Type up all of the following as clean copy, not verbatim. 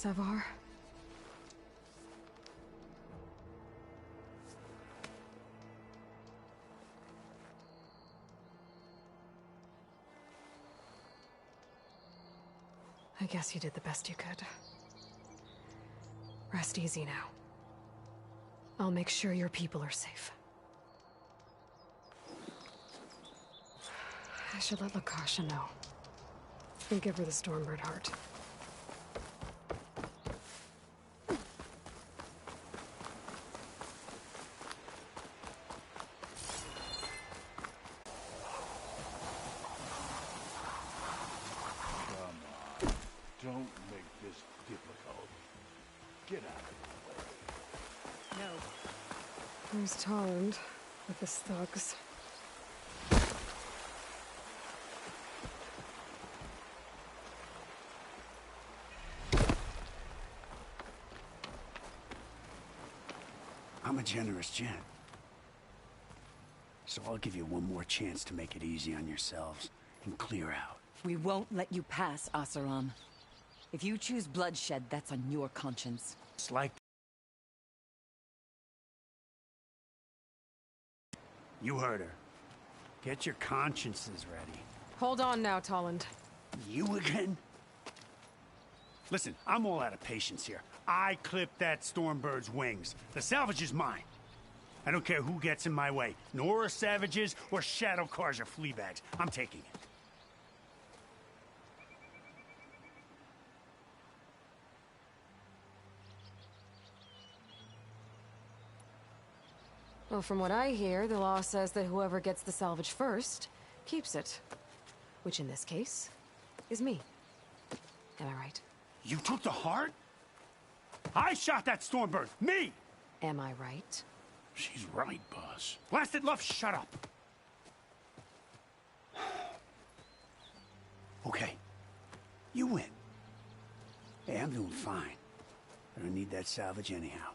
Savar? I guess you did the best you could. Rest easy now. I'll make sure your people are safe. I should let Lakasha know. And give her the Stormbird heart. Don't make this difficult. Get out of the way. No. Who's Talland with his thugs? I'm a generous gent. So I'll give you one more chance to make it easy on yourselves and clear out. We won't let you pass, Asaram. If you choose bloodshed, that's on your conscience. It's like... You heard her. Get your consciences ready. Hold on now, Talland. You again? Listen, I'm all out of patience here. I clipped that Stormbird's wings. The salvage is mine. I don't care who gets in my way. Nora savages or shadow cars or flea bags. I'm taking it. Well, from what I hear, the law says that whoever gets the salvage first keeps it. Which in this case is me. Am I right? You took the heart? I shot that Stormbird! Me! Am I right? She's right, boss. Blasted love, shut up! Okay. You win. Hey, I'm doing fine. I don't need that salvage anyhow.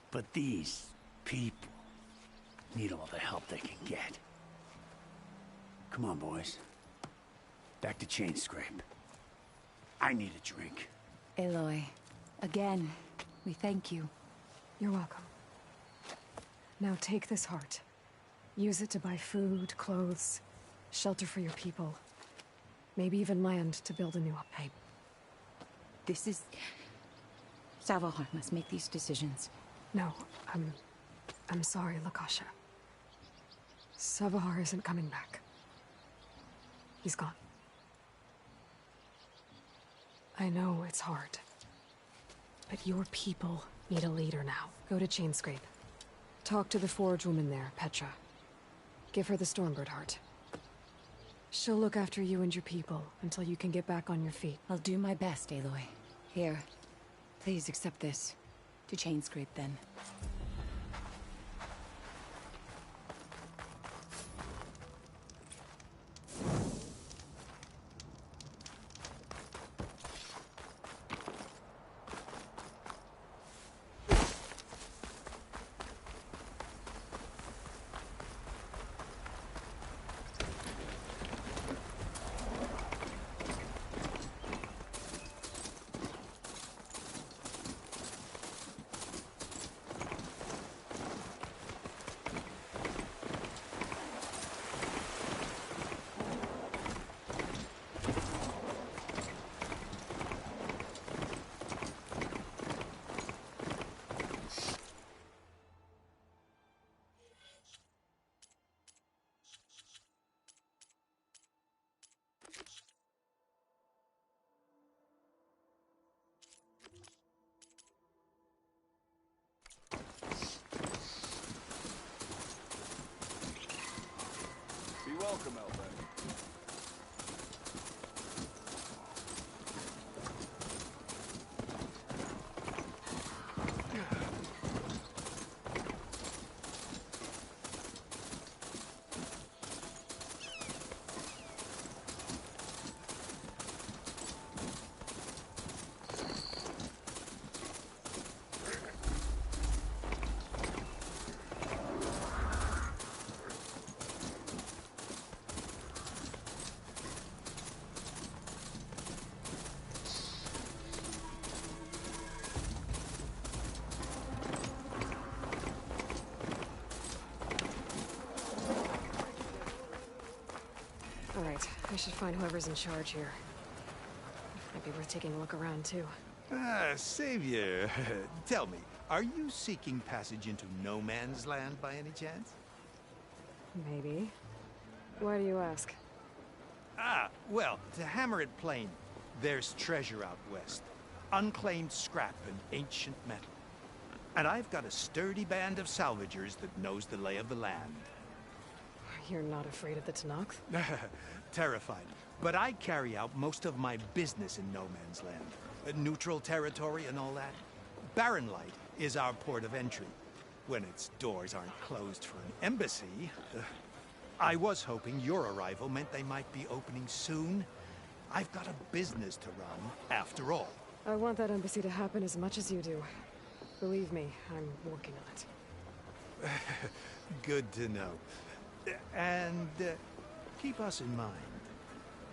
But these people need all the help they can get. Come on, boys. Back to Chain Scrape. I need a drink. Aloy, again, we thank you. You're welcome. Now take this heart. Use it to buy food, clothes, shelter for your people. Maybe even land to build a new up. Hey, this is... Savar must make these decisions. No, I'm sorry, Lakasha. Savar isn't coming back. He's gone. I know it's hard. But your people need a leader now. Go to Chainscrape. Talk to the Forge woman there, Petra. Give her the Stormbird heart. She'll look after you and your people until you can get back on your feet. I'll do my best, Aloy. Here, please accept this. To Chainscrape, then. should find whoever's in charge here. Might be worth taking a look around, too. Savior, tell me, are you seeking passage into no man's land by any chance? Maybe. Why do you ask? Well, to hammer it plain, there's treasure out west. Unclaimed scrap and ancient metal. And I've got a sturdy band of salvagers that knows the lay of the land. You're not afraid of the Tanakh? Terrified. But I carry out most of my business in no man's land. Neutral territory and all that. Barren Light is our port of entry. When its doors aren't closed for an embassy. I was hoping your arrival meant they might be opening soon. I've got a business to run, after all. I want that embassy to happen as much as you do. Believe me, I'm working on it. Good to know. And keep us in mind.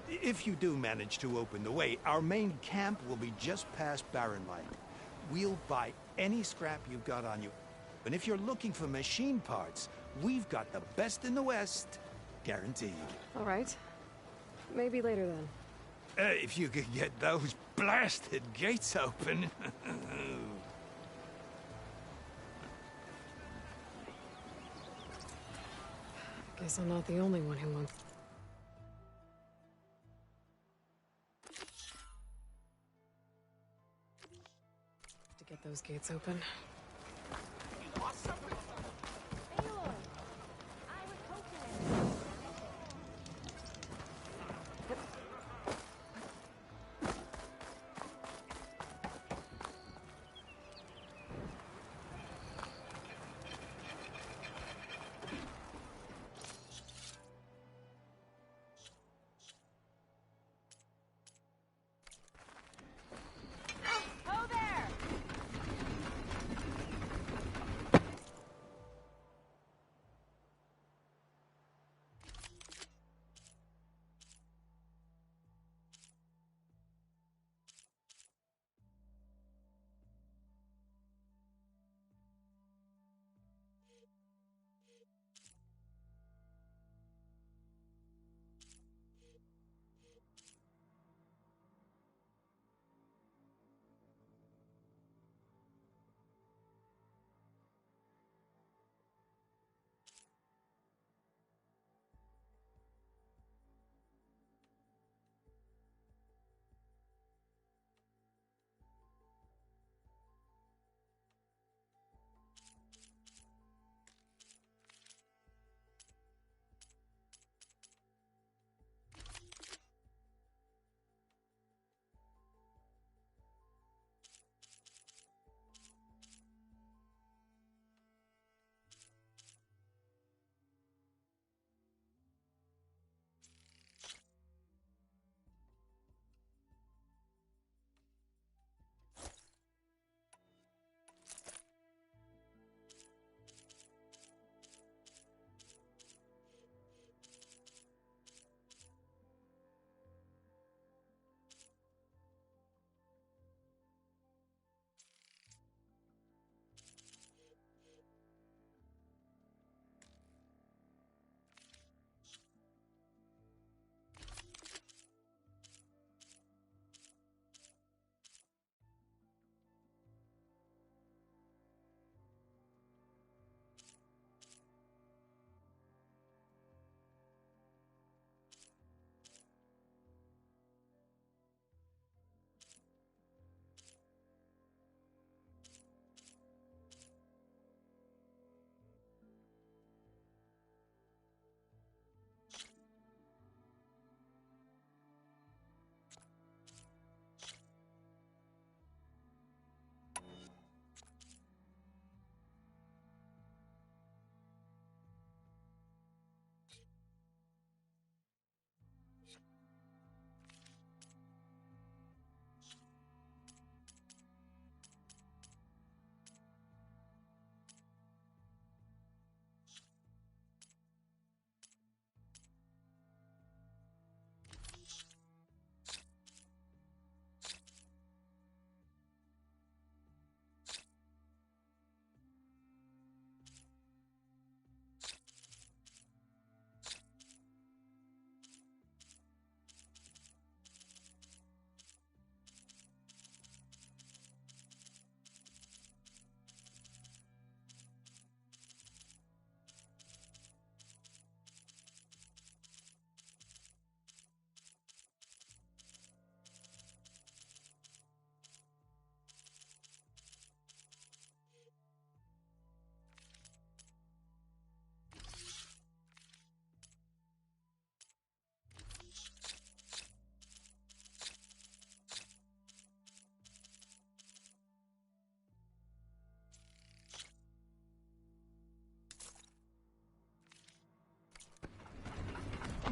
If you do manage to open the way, our main camp will be just past Barren Light. We'll buy any scrap you've got on you. And if you're looking for machine parts, we've got the best in the West. Guaranteed. All right. Maybe later then. If you could get those blasted gates open. Guess I'm not the only one who wants... to get those gates open.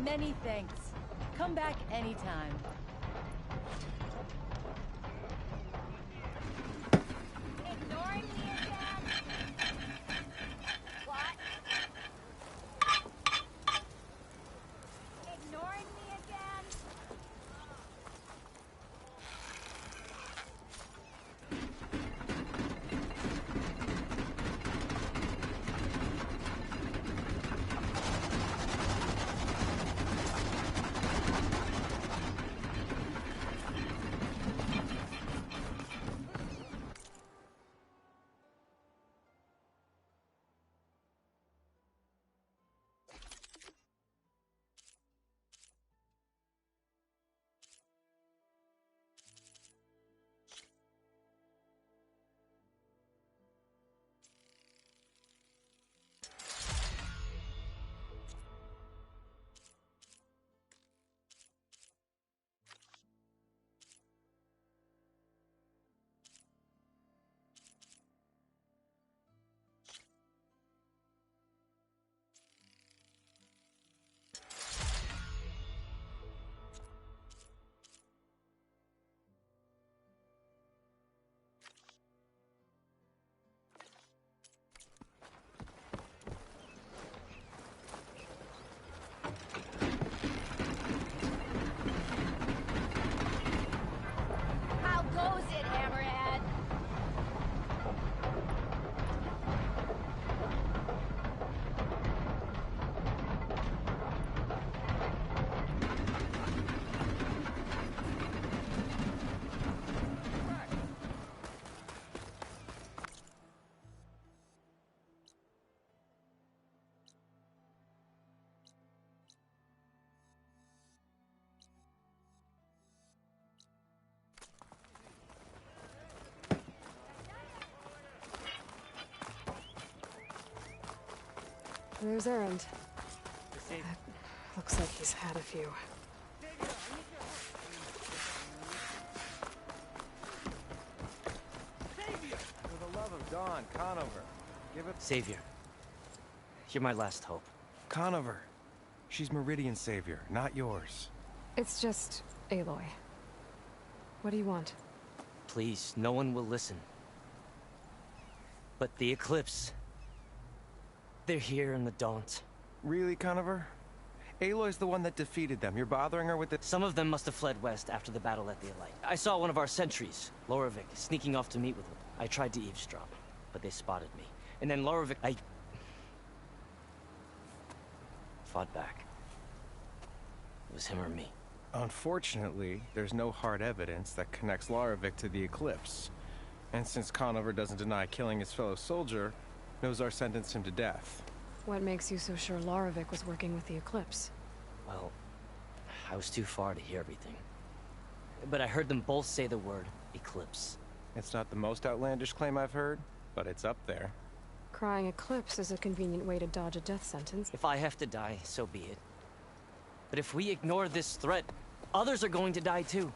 Many thanks. Come back anytime. Ignoring me again? What? Ignoring me again? How goes it, Hammerhead? There's Errand. Looks like he's had a few. For the love of Dawn, Conover, give it... Savior. You're my last hope. Conover. She's Meridian's savior, not yours. It's just Aloy. What do you want? Please, no one will listen. But the Eclipse... They're here in the Daunt. Really, Conover? Aloy's the one that defeated them. You're bothering her with it? Some of them must have fled west after the battle at the Elite. I saw one of our sentries, Loravik, sneaking off to meet with them. I tried to eavesdrop, but they spotted me. And then Loravik, I... fought back. It was him or me. Unfortunately, there's no hard evidence that connects Loravik to the Eclipse. And since Conover doesn't deny killing his fellow soldier, Nozar sentenced him to death. What makes you so sure Loravik was working with the Eclipse? Well, I was too far to hear everything. But I heard them both say the word Eclipse. It's not the most outlandish claim I've heard, but it's up there. Crying Eclipse is a convenient way to dodge a death sentence. If I have to die, so be it. But if we ignore this threat, others are going to die too.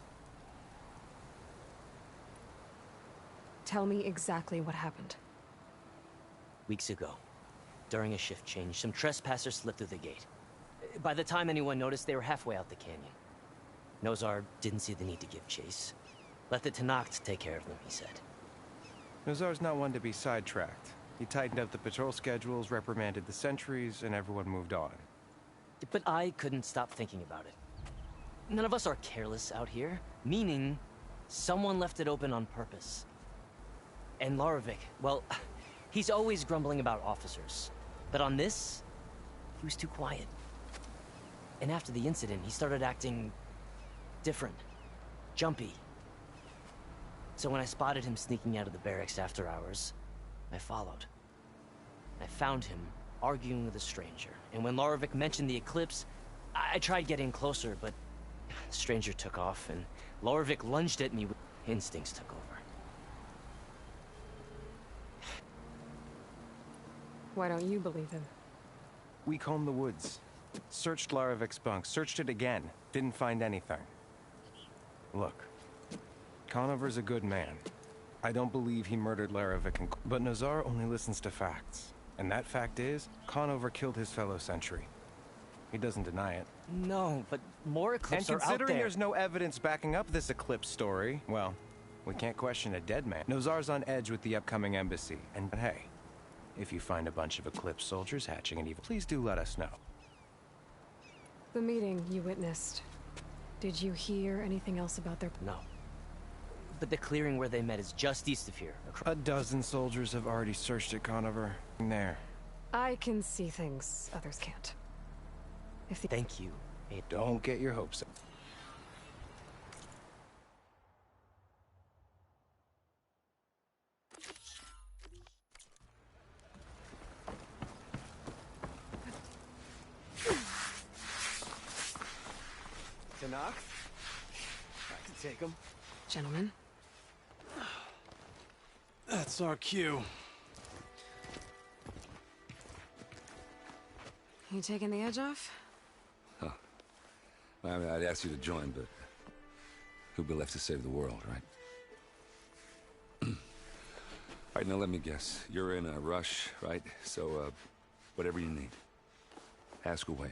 Tell me exactly what happened. Weeks ago, during a shift change, some trespassers slipped through the gate. By the time anyone noticed, they were halfway out the canyon. Nozar didn't see the need to give chase. Let the Tenakth take care of them, he said. Nozar's not one to be sidetracked. He tightened up the patrol schedules, reprimanded the sentries, and everyone moved on. But I couldn't stop thinking about it. None of us are careless out here, meaning someone left it open on purpose. And Loravik, well, he's always grumbling about officers. But on this, he was too quiet. And after the incident, he started acting different, jumpy. So when I spotted him sneaking out of the barracks after hours, I followed. I found him arguing with a stranger. And when Loravik mentioned the Eclipse, I tried getting closer, but the stranger took off, and Loravik lunged at me. Instincts took over. Why don't you believe him? We combed the woods. Searched Laravik's bunk. Searched it again. Didn't find anything. Look. Conover's a good man. I don't believe he murdered Laravik, but Nozar only listens to facts. And that fact is, Conover killed his fellow sentry. He doesn't deny it. No, but more eclipses And are out considering there. there's no evidence backing up this eclipse story, well, we can't question a dead man. Nozar's on edge with the upcoming embassy. And hey, if you find a bunch of eclipse soldiers hatching an evil, please do let us know. The meeting you witnessed. Did you hear anything else about their... No. But the clearing where they met is just east of here. A dozen soldiers have already searched it, Conover. There. I can see things others can't. If the... Thank you, Ada. Don't get your hopes up. Tanakh? I can take him. Gentlemen, That's our cue. you taking the edge off? I mean, I'd ask you to join, but who'd be left to save the world, right? All right, now let me guess. You're in a rush, right? So, whatever you need, ask away.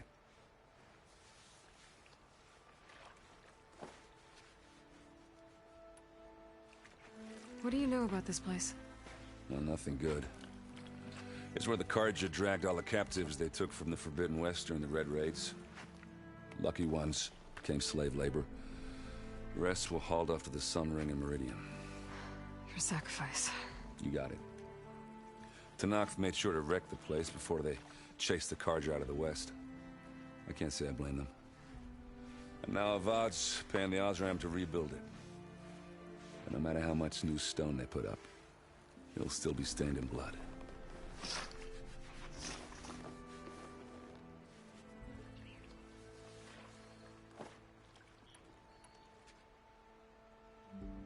What do you know about this place? Well, nothing good. It's where the Carja dragged all the captives they took from the Forbidden West during the Red Raids. Lucky ones became slave labor. The rest were hauled off to the Sun Ring and Meridian. Your sacrifice. You got it. Tanakh made sure to wreck the place before they chased the Carja out of the West. I can't say I blame them. And now Avad's paying the Osram to rebuild it. And no matter how much new stone they put up, it'll still be stained in blood.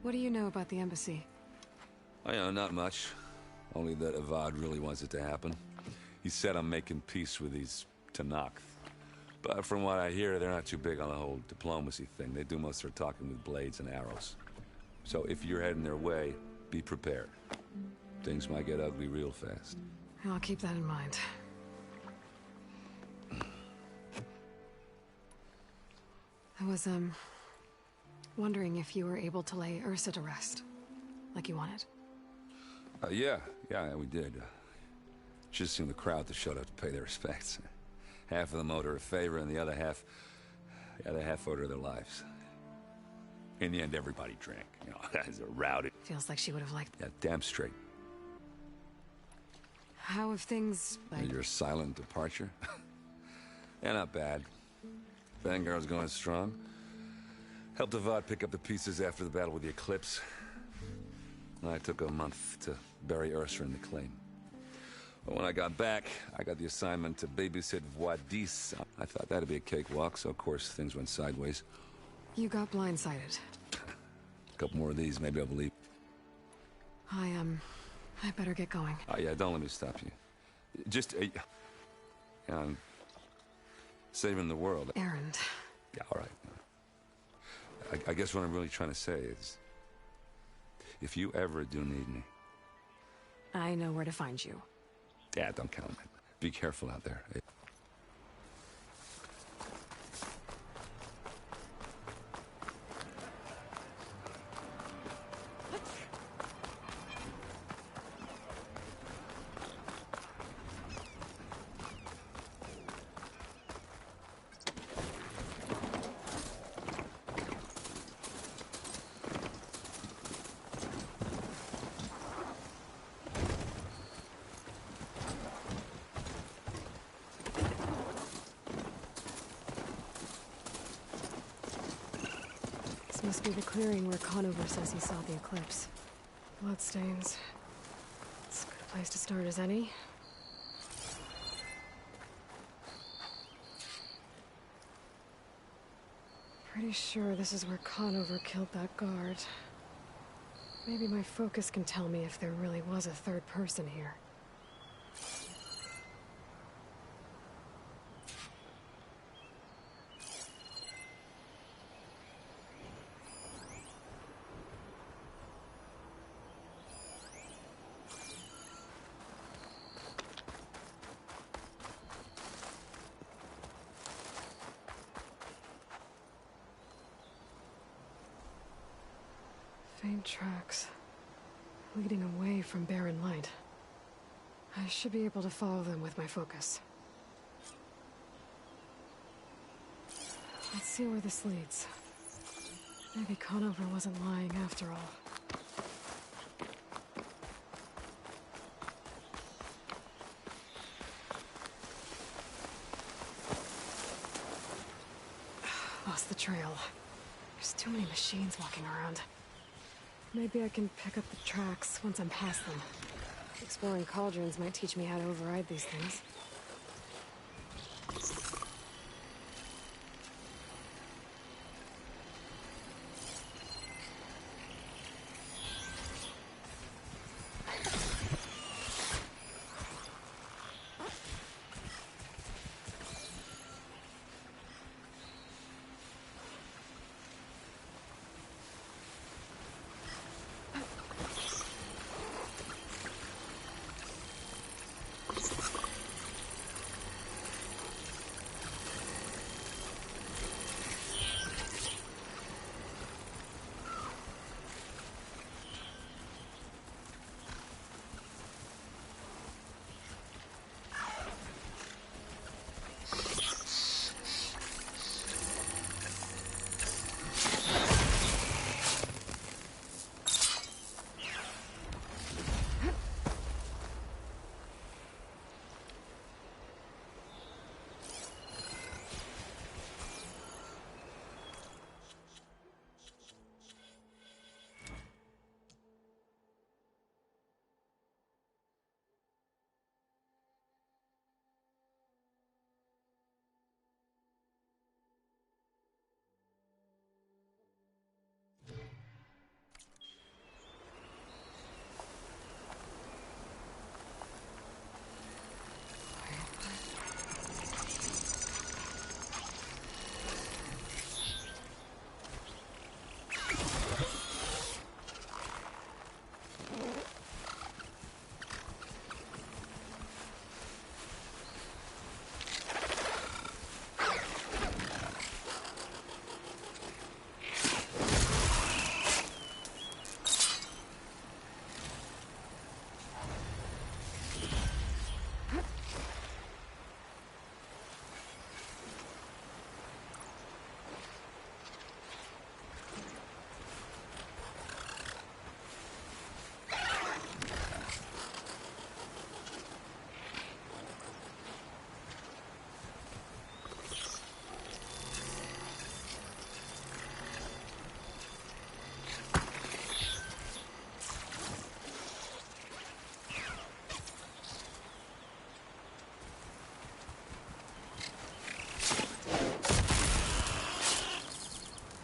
What do you know about the embassy? I know not much. Only that Avad really wants it to happen. He said I'm making peace with these Tanakh. But from what I hear, they're not too big on the whole diplomacy thing. They do most of their talking with blades and arrows. So if you're heading their way, be prepared. Things might get ugly real fast. I'll keep that in mind. I was, wondering if you were able to lay Ursa to rest, like you wanted. Yeah, we did. Just seemed the crowd that showed up to pay their respects. Half of them owed her a favor, and the other half owed her their lives. In the end, everybody drank. You know, as a rowdy. Feels like she would have liked... Yeah, damn straight. How have things, like... Your silent departure? Yeah, not bad. Vanguard's going strong. Helped Avad pick up the pieces after the battle with the Eclipse. I took a month to bury Ursa in the claim. But when I got back, I got the assignment to babysit Wadis. I thought that'd be a cakewalk, so of course things went sideways. You got blindsided. A couple more of these, maybe I'll believe. I better get going. Oh, yeah, don't let me stop you. Just, I'm saving the world. Errand. Yeah, all right. I guess what I'm really trying to say is, if you ever do need me... I know where to find you. Yeah, don't count on it. Be careful out there. This must be the clearing where Conover says he saw the eclipse. Bloodstains. It's as good a place to start as any. Pretty sure this is where Conover killed that guard. Maybe my focus can tell me if there really was a third person here. Faint tracks, leading away from barren light. I should be able to follow them with my focus. Let's see where this leads. Maybe Conover wasn't lying after all. Lost the trail. There's too many machines walking around. Maybe I can pick up the tracks once I'm past them. Exploring cauldrons might teach me how to override these things.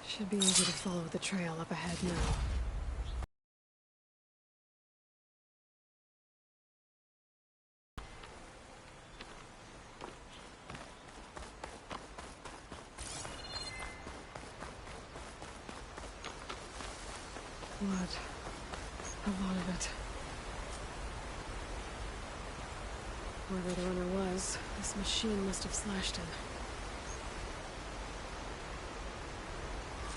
Should be easy to follow the trail up ahead now. Blood. A lot of it. Whoever the runner was, this machine must have slashed him.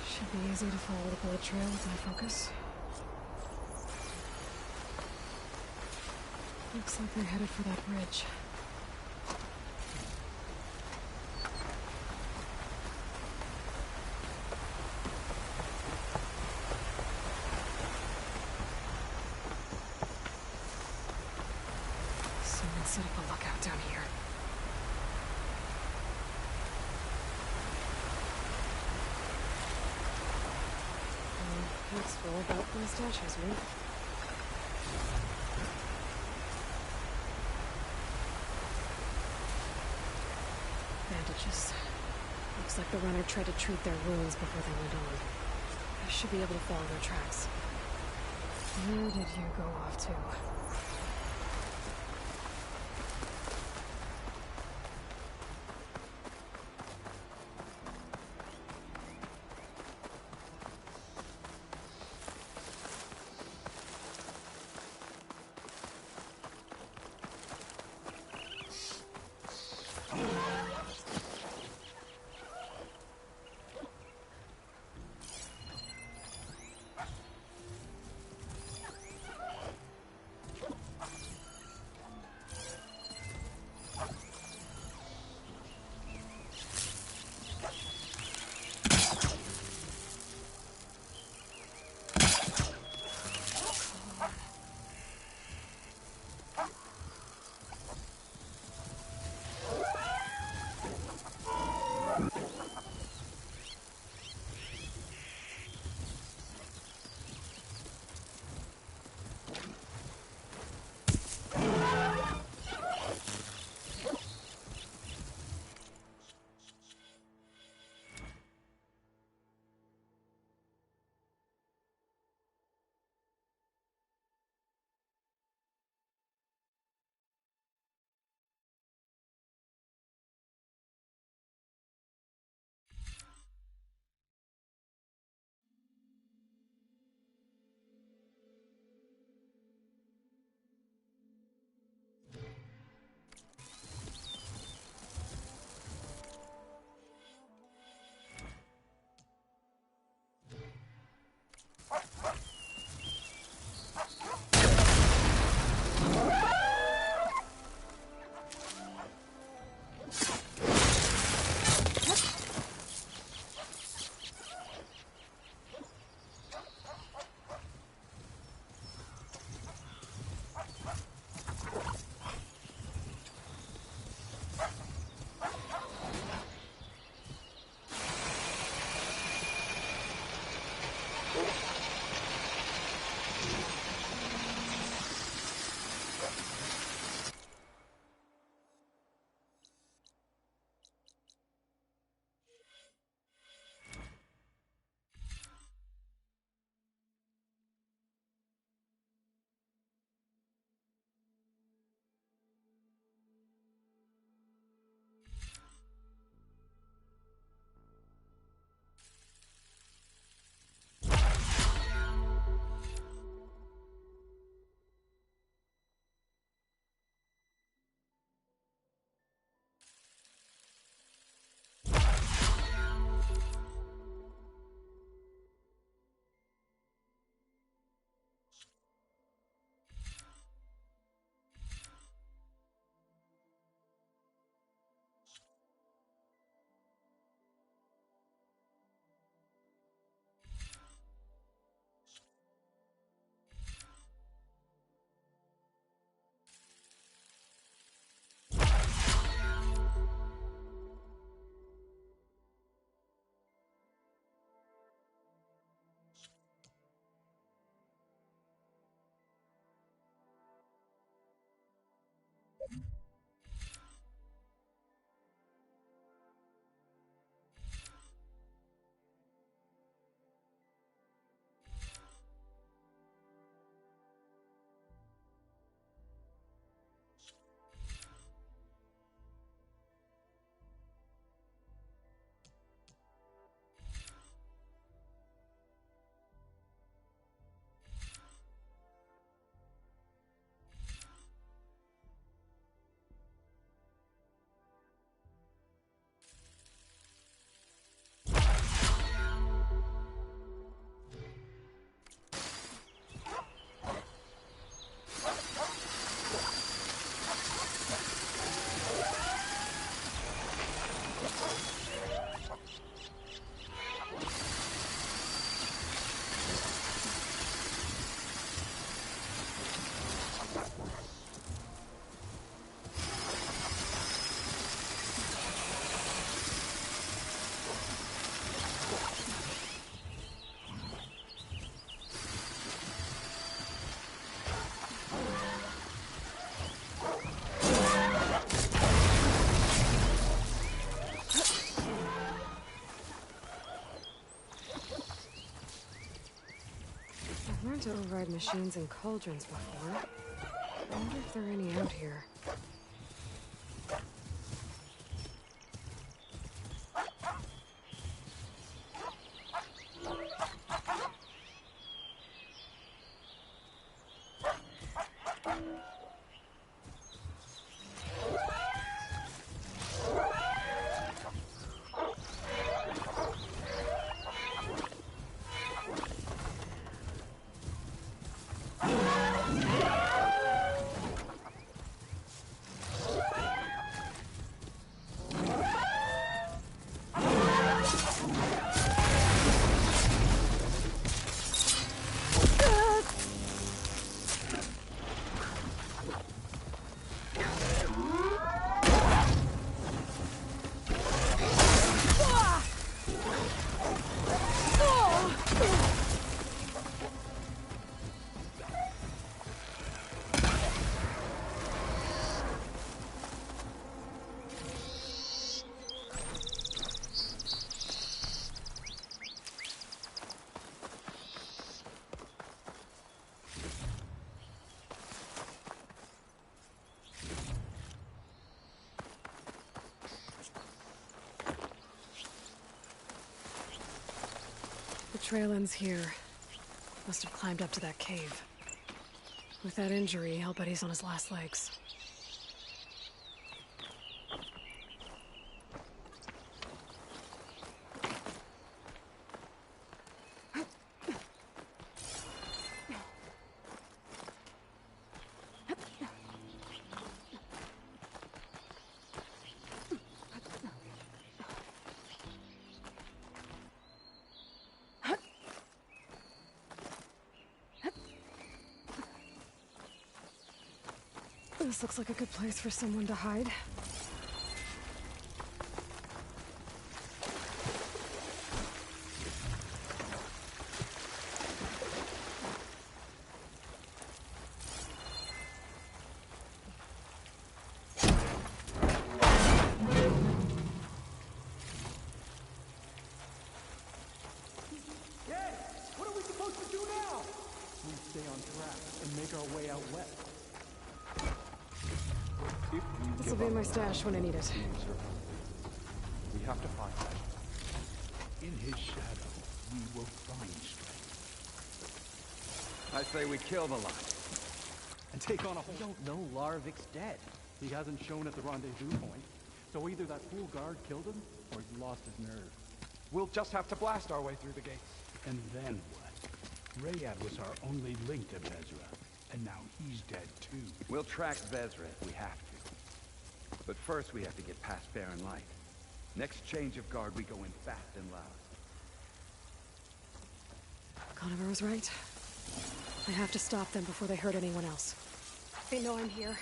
Should be easy to follow the blood trail with my focus. Looks like they're headed for that bridge. Someone set up a lookout down here. That's all about my stashes, right? Bandages. Looks like the runner tried to treat their wounds before they went on. I should be able to follow their tracks. Where did you go off to? I've learned to override machines and cauldrons before. I wonder if there are any out here. The trail ends here. Must have climbed up to that cave. With that injury, I'll bet he's on his last legs. This looks like a good place for someone to hide. What are we supposed to do now? We stay on track and make our way out west. This will be in my stash when I need it. We have to find him. In his shadow, we will find strength. I say we kill the lot. And take on a whole... We don't know Larovic's dead. He hasn't shown at the rendezvous point. So either that fool guard killed him, or he lost his nerve. We'll just have to blast our way through the gates. And then what? Rayad was our only link to Vezra. And now he's dead too. We'll track Vezra if we have to. But first we have to get past Barren Light. Next change of guard, we go in fast and loud. Conover was right. I have to stop them before they hurt anyone else. They know I'm here.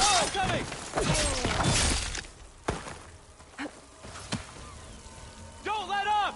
Oh, coming! Don't let up!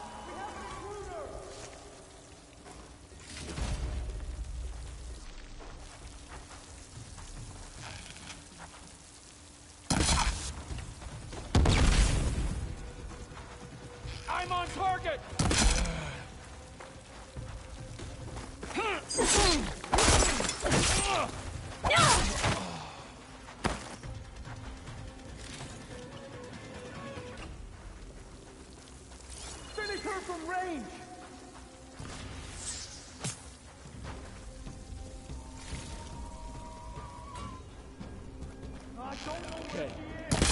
Finish her from range! I don't know where she is.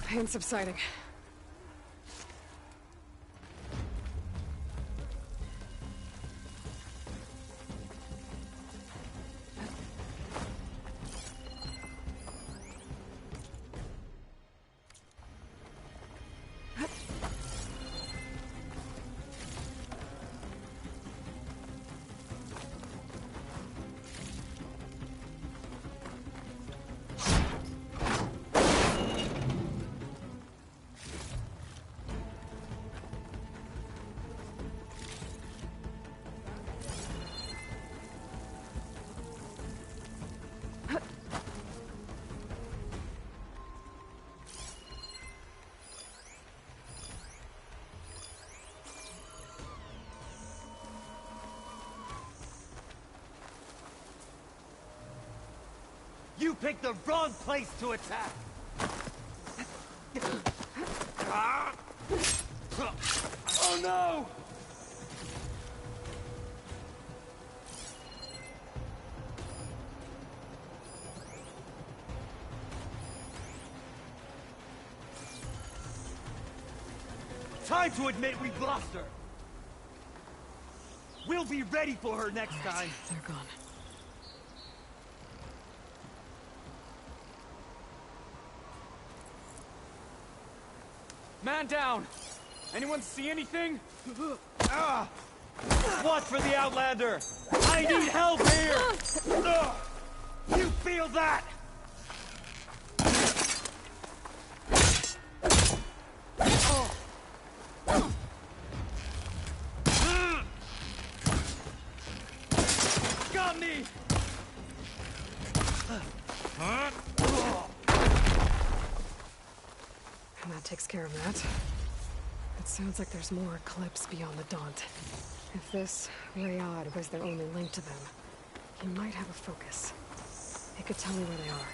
Pain subsiding. You picked the wrong place to attack! Oh no! Time to admit we've lost her! We'll be ready for her next time! They're gone. Man down! Anyone see anything? Watch for the Outlander! I need help here! You feel that? Got me! And that takes care of that. It sounds like there's more Eclipse beyond the Daunt. If this Rayad was their only link to them, he might have a focus. It could tell me where they are.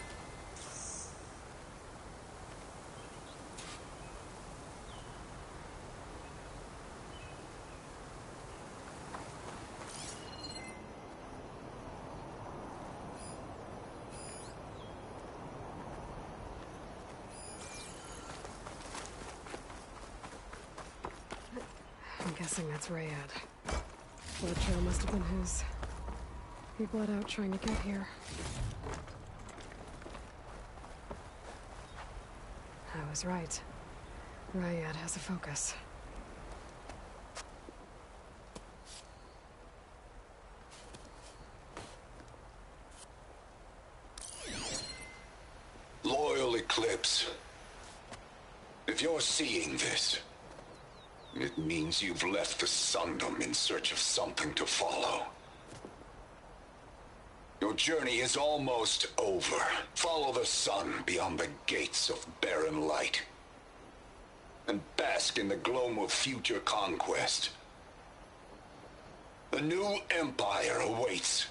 I'm guessing that's Rayad. Blood trail must have been his. He bled out trying to get here. I was right. Rayad has a focus. Loyal Eclipse. If you're seeing this, it means you've left the Sundom in search of something to follow. Your journey is almost over. Follow the sun beyond the gates of barren light, and bask in the gloam of future conquest. The new empire awaits.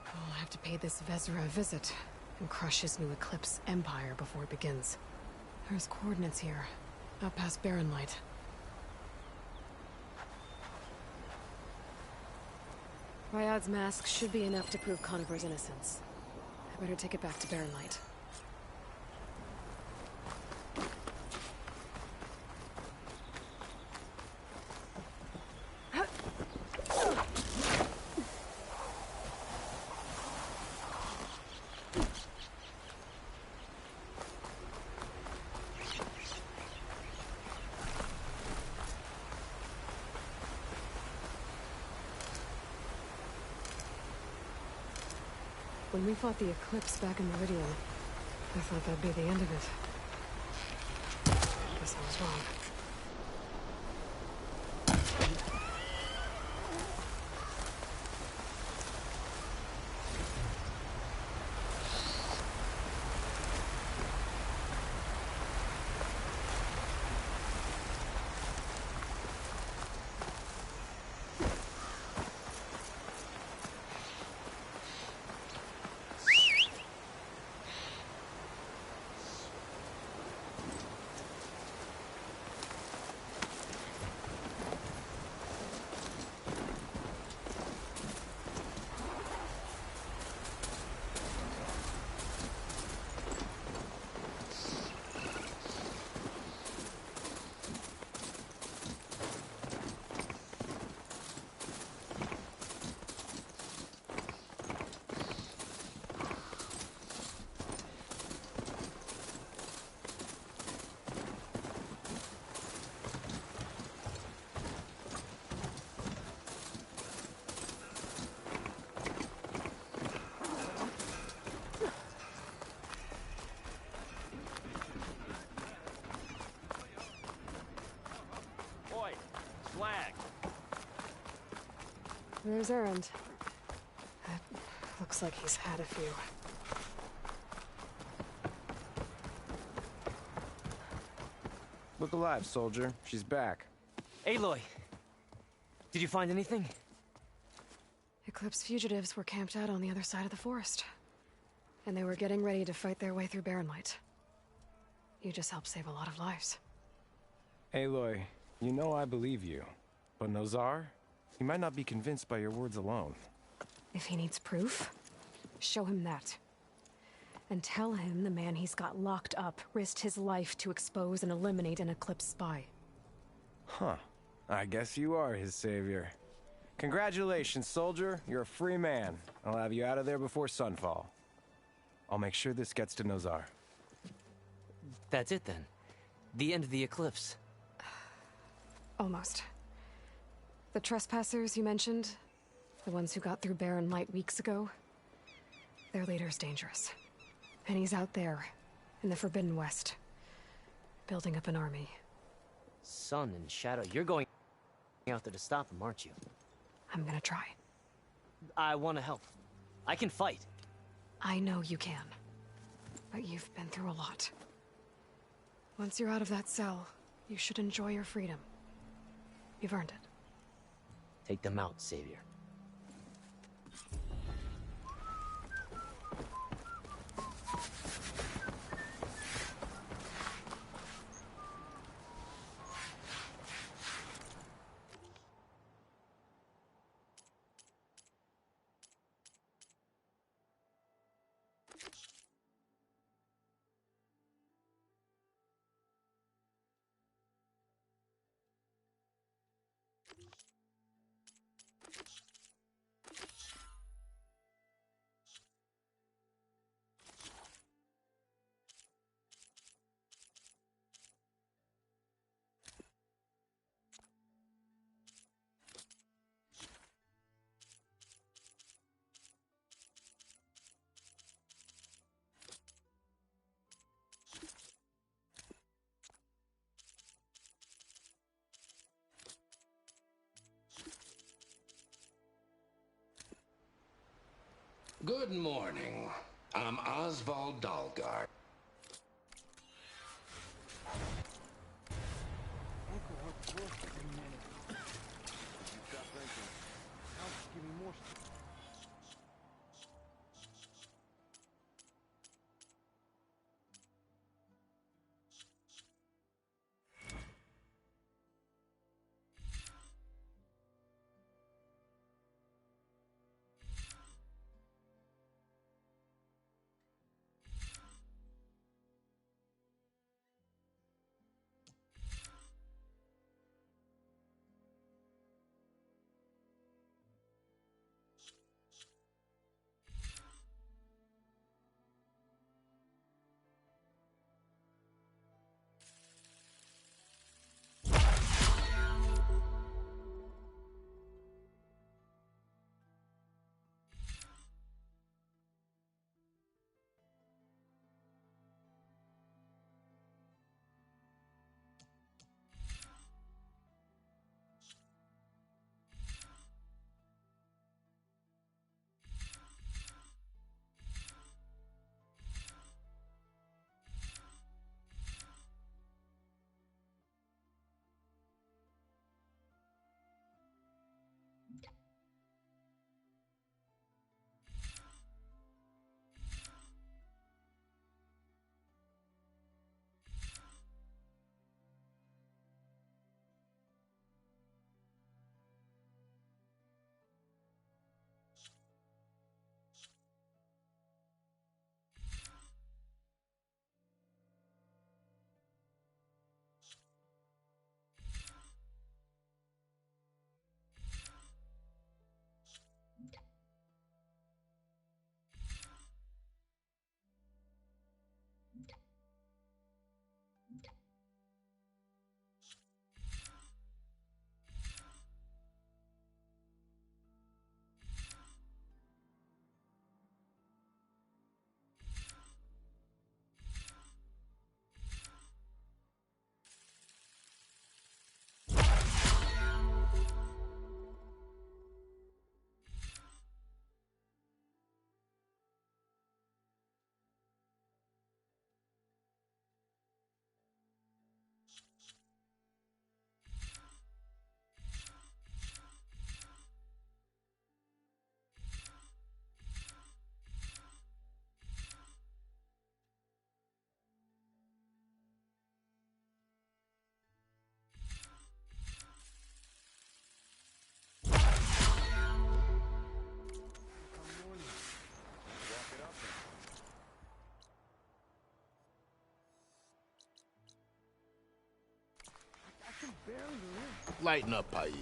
I'll have to pay this Vezra a visit and crush his new Eclipse empire before it begins. There's coordinates here, out past Barren Light. Ryad's mask should be enough to prove Conover's innocence. I better take it back to Barren Light. When we fought the Eclipse back in Meridian, I thought that'd be the end of it. Guess I was wrong. There's Erend. Looks like he's had a few. Look alive, soldier. She's back. Aloy! Did you find anything? Eclipse fugitives were camped out on the other side of the forest. And they were getting ready to fight their way through Barren Light. You just helped save a lot of lives. Aloy, you know I believe you. But Nozar? He might not be convinced by your words alone. If he needs proof, show him that. And tell him the man he's got locked up risked his life to expose and eliminate an Eclipse spy. Huh. I guess you are his savior. Congratulations, soldier. You're a free man. I'll have you out of there before sunfall. I'll make sure this gets to Nozar. That's it then. The end of the Eclipse. Almost. The trespassers you mentioned, the ones who got through Barren Light weeks ago, their leader's dangerous. And he's out there, in the Forbidden West, building up an army. Sun and Shadow, you're going out there to stop him, aren't you? I'm gonna try. I want to help. I can fight. I know you can. But you've been through a lot. Once you're out of that cell, you should enjoy your freedom. You've earned it. Take them out, Savior. Good morning. I'm Oswald Dalgard. Lighten up, Paiv.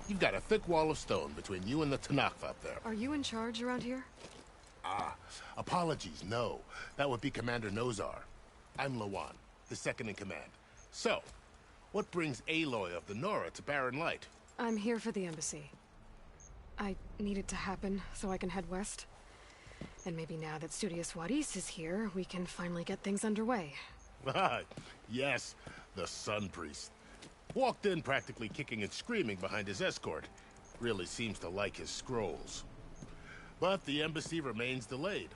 You've got a thick wall of stone between you and the Tanakh up there. Are you in charge around here? Ah, apologies, no. That would be Commander Nozar. I'm Lawan, his second in command. So, what brings Aloy of the Nora to Barren Light? I'm here for the embassy. I need it to happen so I can head west. And maybe now that Studious Wadis is here, we can finally get things underway. Yes, the Sun Priest. Walked in practically kicking and screaming behind his escort. Really seems to like his scrolls. But the embassy remains delayed.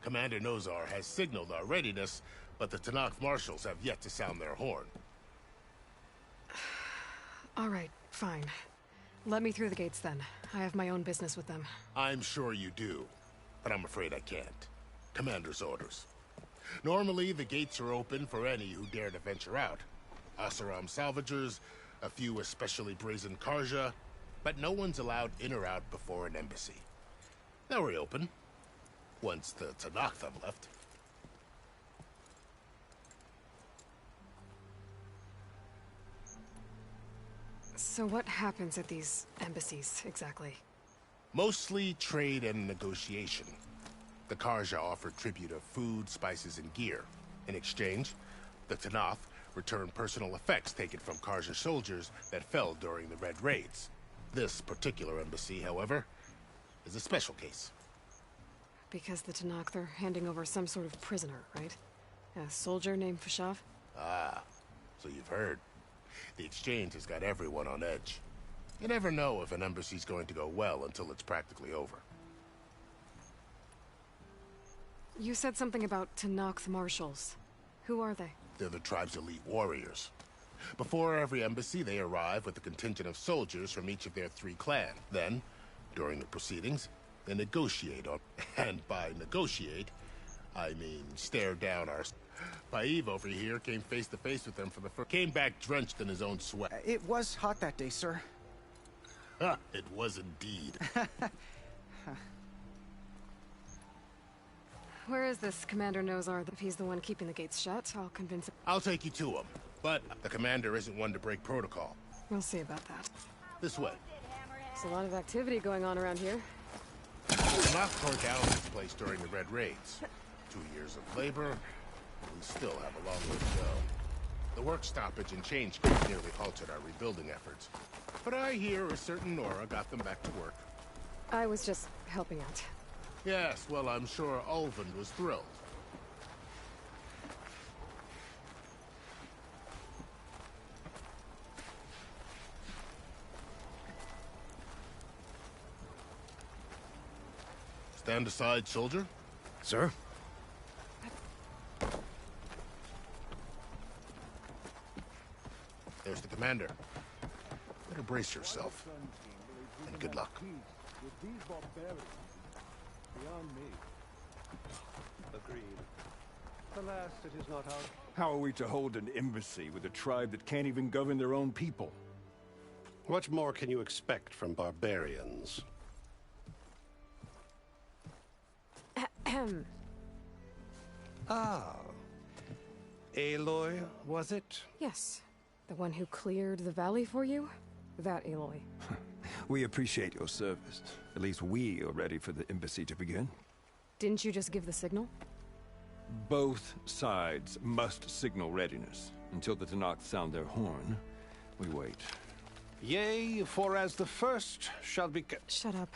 Commander Nozar has signaled our readiness, but the Tanakh marshals have yet to sound their horn. All right, fine. Let me through the gates then. I have my own business with them. I'm sure you do, but I'm afraid I can't. Commander's orders. Normally, the gates are open for any who dare to venture out. Asaram salvagers, a few especially brazen Karja, but no one's allowed in or out before an embassy. They'll reopen, once the Tanakh have left. So what happens at these embassies, exactly? Mostly trade and negotiation. The Karja offer tribute of food, spices, and gear. In exchange, the Tanakh return personal effects taken from Karja soldiers that fell during the Red Raids. This particular embassy, however, is a special case. Because the Tanakh are handing over some sort of prisoner, right? A soldier named Fashav? Ah, so you've heard. The exchange has got everyone on edge. You never know if an embassy's going to go well until it's practically over. You said something about Tanakh marshals. Who are they? They're the tribe's elite warriors. Before every embassy, they arrive with a contingent of soldiers from each of their 3 clans. Then, during the proceedings, they negotiate on... And by negotiate, I mean stare down our... Paiv over here came face to face with them for the first... Came back drenched in his own sweat. It was hot that day, sir. It was indeed. Where is this Commander Nozar? If he's the one keeping the gates shut, I'll convince him. I'll take you to him, but the commander isn't one to break protocol. We'll see about that. This way. There's a lot of activity going on around here. Tanakh tore down this place during the Red Raids. 2 years of labor, we still have a long way to go. The work stoppage and change creep nearly halted our rebuilding efforts. But I hear a certain Nora got them back to work. I was just helping out. Yes, well, I'm sure Ulvund was thrilled. Stand aside, soldier. Sir? There's the commander. Better brace yourself. And good luck. Beyond me. Agreed. Alas, it is not our... How are we to hold an embassy with a tribe that can't even govern their own people? What more can you expect from barbarians? Ah. Aloy, was it? Yes. The one who cleared the valley for you? That Aloy. We appreciate your service. At least we are ready for the embassy to begin. Didn't you just give the signal? Both sides must signal readiness. Until the Tanakh sound their horn, we wait. Yea, for as the first shall be... Shut up.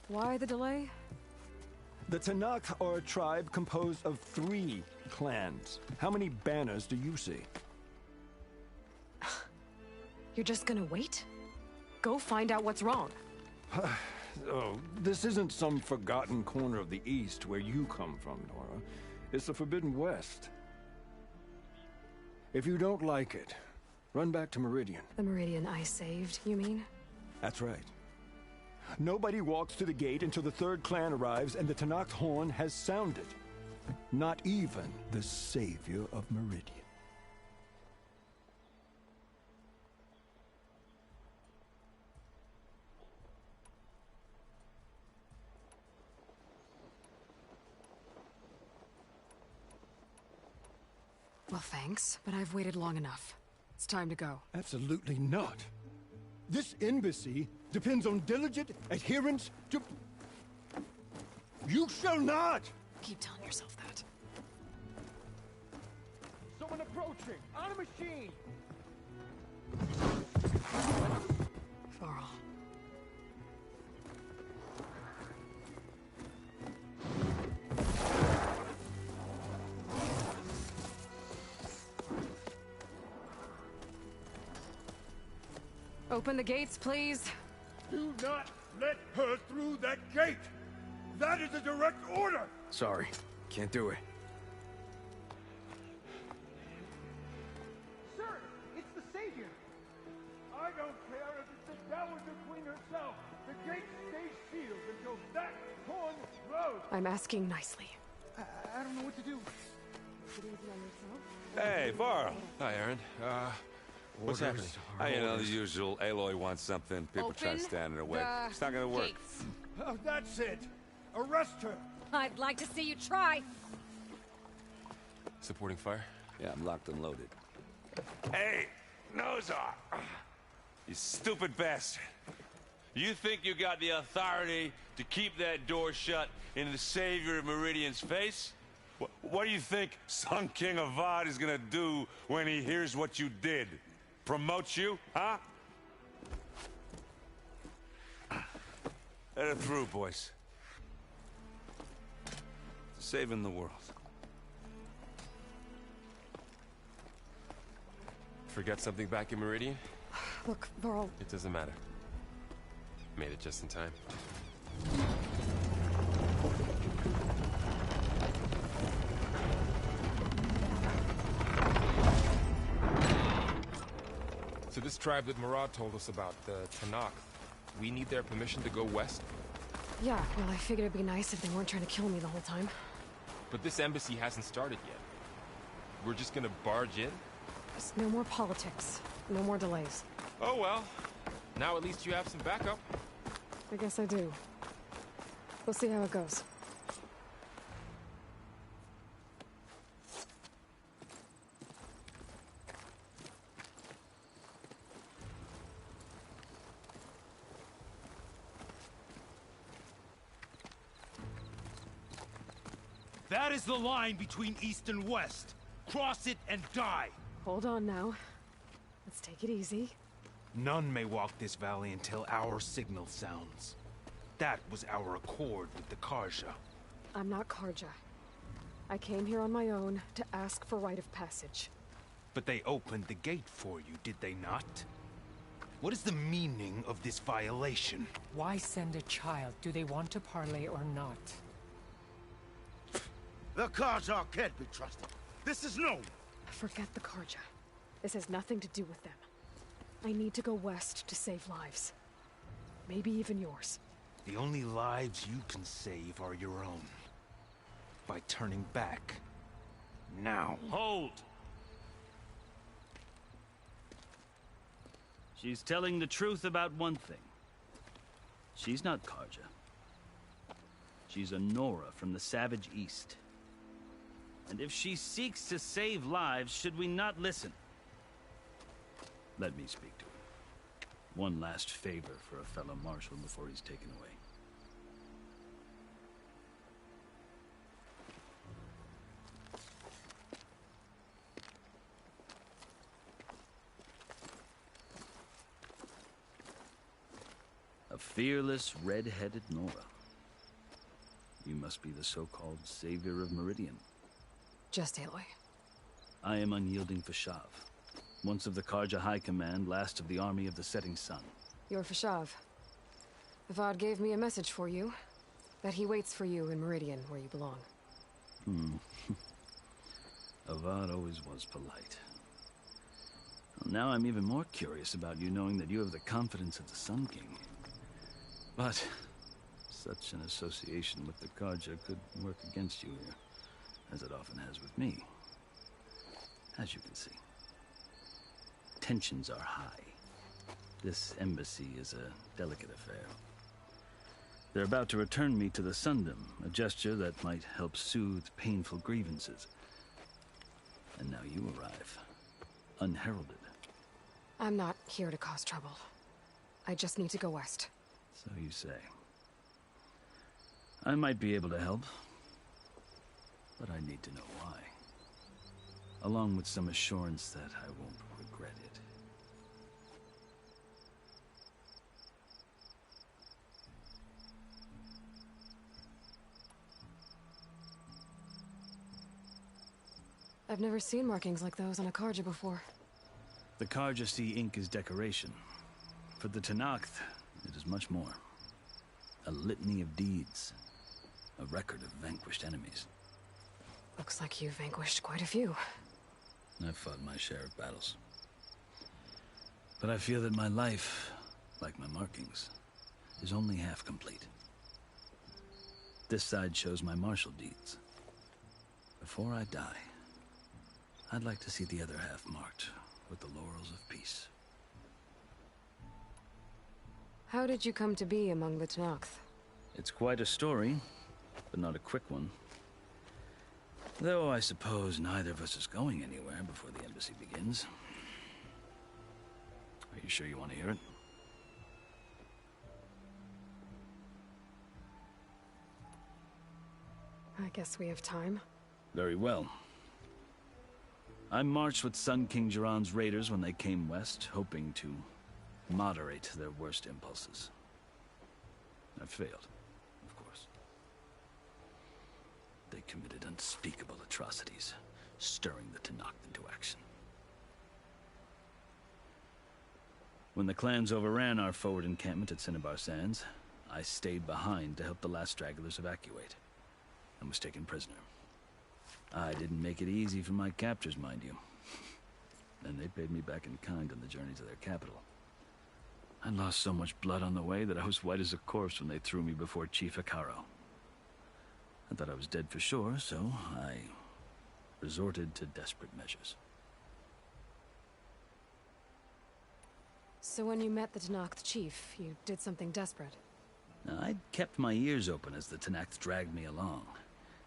Why the delay? The Tanakh are a tribe composed of 3 clans. How many banners do you see? You're just gonna wait? Go find out what's wrong. Oh, this isn't some forgotten corner of the East where you come from, Nora. It's the Forbidden West. If you don't like it, run back to Meridian. The Meridian I saved, you mean? That's right. Nobody walks to the gate until the 3rd clan arrives and the Tanakh horn has sounded. Not even the savior of Meridian. Well, thanks, but I've waited long enough. It's time to go. Absolutely not. This embassy depends on diligent adherence to... You shall not! Keep telling yourself that. Someone approaching! On a machine! Varl. Open the gates, please. Do not let her through that gate! That is a direct order! Sorry, can't do it. Sir, it's the Savior! I don't care if it's the Dowager Queen herself! The gate stays sealed until that horn blows! I'm asking nicely. I don't know what to do. Hey, Varl. Hi, Aaron. What's happening? You know, the usual. Aloy wants something. People try to stand in her way. It's not gonna work. Gates. Oh, that's it! Arrest her! I'd like to see you try. Supporting fire? Yeah, I'm locked and loaded. Hey, Nozar! You stupid bastard. You think you got the authority to keep that door shut in the Savior of Meridian's face? What do you think Sun King Avad is gonna do when he hears what you did? Promote you, huh? Let her through, boys. Saving the world. Forget something back in Meridian? Look, Varl. It doesn't matter. Made it just in time. So this tribe that Murad told us about, the Tanakh, we need their permission to go west? Yeah, well, I figured it'd be nice if they weren't trying to kill me the whole time. But this embassy hasn't started yet. We're just gonna barge in? Just no more politics. No more delays. Oh well. Now at least you have some backup. I guess I do. We'll see how it goes. That is the line between East and West. Cross it and die. Hold on now. Let's take it easy. None may walk this valley until our signal sounds. That was our accord with the Karja. I'm not Karja. I came here on my own to ask for rite of passage. But they opened the gate for you, did they not? What is the meaning of this violation? Why send a child? Do they want to parley or not? The Karja can't be trusted. This is known. Forget the Karja. This has nothing to do with them. I need to go west to save lives. Maybe even yours. The only lives you can save are your own. By turning back. Now. Hold! She's telling the truth about one thing. She's not Karja. She's a Nora from the Savage East. And if she seeks to save lives, should we not listen? Let me speak to her. One last favor for a fellow marshal before he's taken away. A fearless, red-headed Nora. You must be the so-called Savior of Meridian. Just Aloy. I am unyielding Fashav. Once of the Karja High Command, last of the army of the Setting Sun. You're Fashav. Avad gave me a message for you. That he waits for you in Meridian, where you belong. Avad always was polite. Well, now I'm even more curious about you knowing that you have the confidence of the Sun King. But such an association with the Karja could work against you here, as it often has with me. As you can see, tensions are high. This embassy is a delicate affair. They're about to return me to the Sundom, a gesture that might help soothe painful grievances. And now you arrive, unheralded. I'm not here to cause trouble. I just need to go west. So you say. I might be able to help, but I need to know why. Along with some assurance that I won't regret it. I've never seen markings like those on a Karja before. The Karja see ink as decoration. For the Tenakth, it is much more. A litany of deeds. A record of vanquished enemies. Looks like you've vanquished quite a few. I've fought my share of battles. But I feel that my life, like my markings, is only half complete. This side shows my martial deeds. Before I die, I'd like to see the other half marked with the laurels of peace. How did you come to be among the Tenakth? It's quite a story, but not a quick one. Though I suppose neither of us is going anywhere before the embassy begins. Are you sure you want to hear it? I guess we have time. Very well. I marched with Sun King Jiran's raiders when they came west, hoping to moderate their worst impulses. I failed, of course. They committed unspeakable atrocities, stirring the Tenakth into action. When the clans overran our forward encampment at Cinnabar Sands, I stayed behind to help the last stragglers evacuate, and was taken prisoner. I didn't make it easy for my captors, mind you. And they paid me back in kind on the journey to their capital. I lost so much blood on the way that I was white as a corpse when they threw me before Chief Hikaro. I thought I was dead for sure, so I resorted to desperate measures. So when you met the Tenakth chief, you did something desperate? I'd kept my ears open as the Tenakth dragged me along,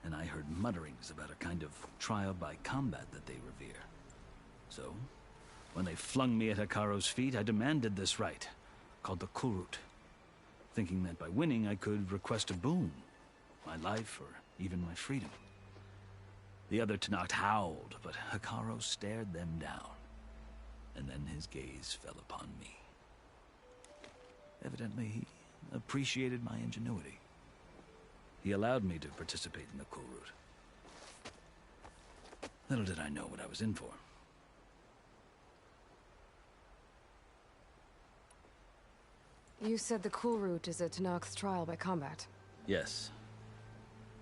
and I heard mutterings about a kind of trial by combat that they revere. So, when they flung me at Hikaro's feet, I demanded this right, called the Kurut, thinking that by winning I could request a boon, my life or even my freedom. The other Tenakth howled, but Hikaro stared them down, and then his gaze fell upon me. Evidently, he appreciated my ingenuity. He allowed me to participate in the Kurut. Little did I know what I was in for. You said the Kulrut is a Tenakth trial by combat. Yes,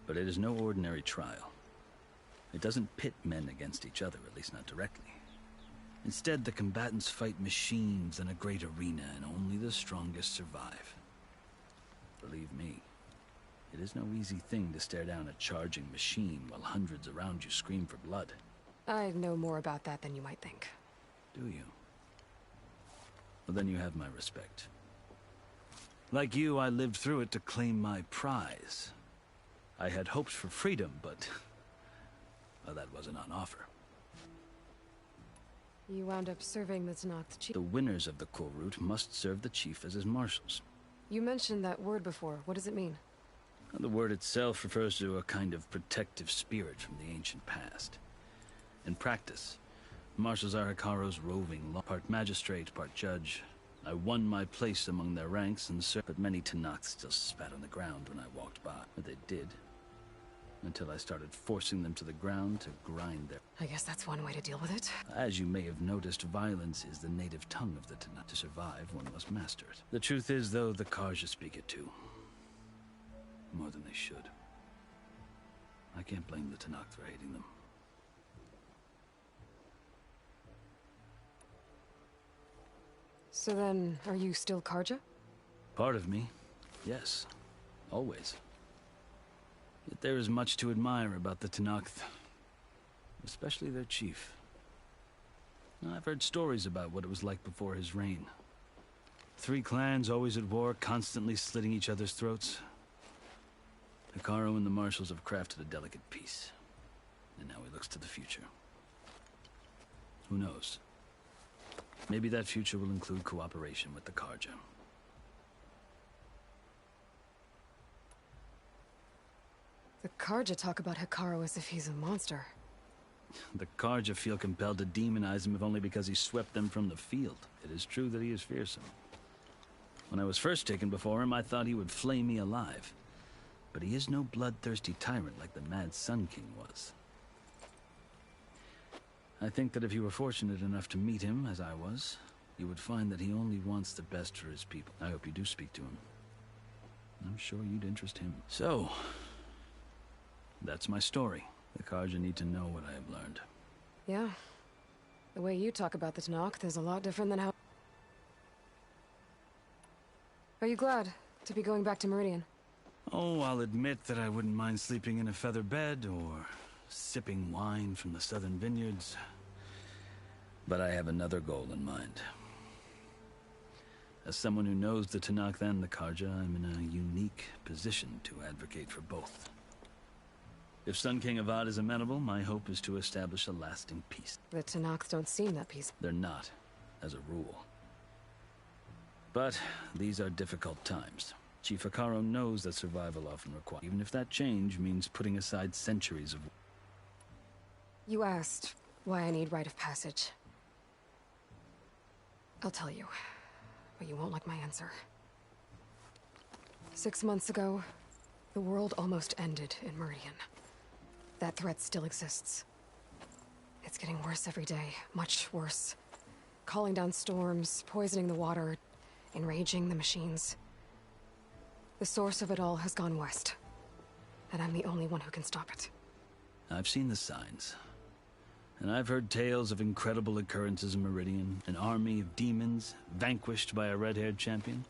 but it is no ordinary trial. It doesn't pit men against each other, at least not directly. Instead, the combatants fight machines in a great arena, and only the strongest survive. Believe me, it is no easy thing to stare down a charging machine while hundreds around you scream for blood. I know more about that than you might think. Do you? Well, then you have my respect. Like you, I lived through it to claim my prize. I had hoped for freedom, but well, that wasn't on offer. You wound up serving the Tenakth chief. The winners of the Kulrut must serve the chief as his marshals. You mentioned that word before. What does it mean? The word itself refers to a kind of protective spirit from the ancient past. In practice, marshals are Hikaro's roving law, part magistrate, part judge. I won my place among their ranks and served, but many Tenakth still spat on the ground when I walked by. But they did, until I started forcing them to the ground to grind their... I guess that's one way to deal with it. As you may have noticed, violence is the native tongue of the Tenakth. To survive, one must master it. The truth is, though, the Karja speak it too. More than they should. I can't blame the Tenakth for hating them. So then, are you still Karja? Part of me, yes. Always. Yet there is much to admire about the Tenakth. Especially their chief. I've heard stories about what it was like before his reign. 3 clans always at war, constantly slitting each other's throats. Hikaro and the marshals have crafted a delicate peace. And now he looks to the future. Who knows? Maybe that future will include cooperation with the Karja. The Karja talk about Hikaru as if he's a monster. The Karja feel compelled to demonize him if only because he swept them from the field. It is true that he is fearsome. When I was first taken before him, I thought he would flay me alive. But he is no bloodthirsty tyrant like the Mad Sun King was. I think that if you were fortunate enough to meet him, as I was, you would find that he only wants the best for his people. I hope you do speak to him. I'm sure you'd interest him. So, that's my story. The Karja need to know what I have learned. Yeah. The way you talk about the Tanakh is a lot different than how... Are you glad to be going back to Meridian? Oh, I'll admit that I wouldn't mind sleeping in a feather bed or sipping wine from the southern vineyards. But I have another goal in mind. As someone who knows the Tanakh and the Karja, I'm in a unique position to advocate for both. If Sun King Avad is amenable, my hope is to establish a lasting peace. The Tanakhs don't seem that peaceful. They're not, as a rule. But these are difficult times. Chief Hikaru knows that survival often requires, even if that change means putting aside centuries of... You asked why I need rite of passage. I'll tell you, but you won't like my answer. 6 months ago, the world almost ended in Meridian. That threat still exists. It's getting worse every day, much worse. Calling down storms, poisoning the water, enraging the machines. The source of it all has gone west, and I'm the only one who can stop it. I've seen the signs. And I've heard tales of incredible occurrences in Meridian, an army of demons vanquished by a red-haired champion.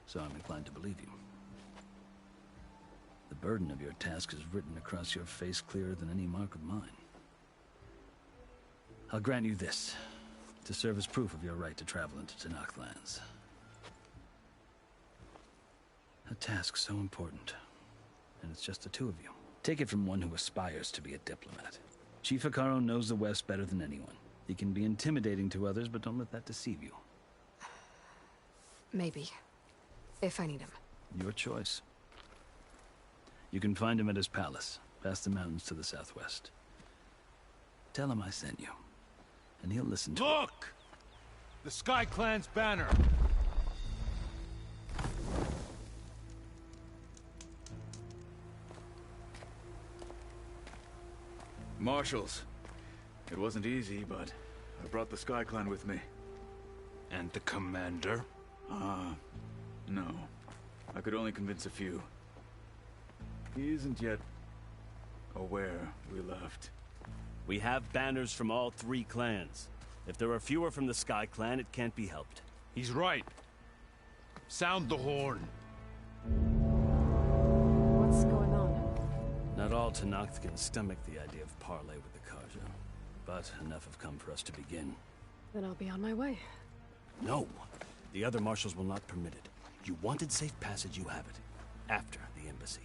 So I'm inclined to believe you. The burden of your task is written across your face clearer than any mark of mine. I'll grant you this, to serve as proof of your right to travel into Tanakh lands. A task so important, and it's just the two of you. Take it from one who aspires to be a diplomat. Chief Hikaru knows the West better than anyone. He can be intimidating to others, but don't let that deceive you. Maybe. If I need him. Your choice. You can find him at his palace, past the mountains to the southwest. Tell him I sent you, and he'll listen to Look! The Sky Clan's banner! Marshals. It wasn't easy, but I brought the Sky Clan with me. And the commander? No. I could only convince a few. He isn't yet aware we left. We have banners from all 3 clans. If there are fewer from the Sky Clan, it can't be helped. He's right. Sound the horn. What's going on? Not all Tanakh can stomach the idea of parley with the Karja, but enough have come for us to begin. Then I'll be on my way. No! The other marshals will not permit it. You wanted safe passage, you have it. After the embassy.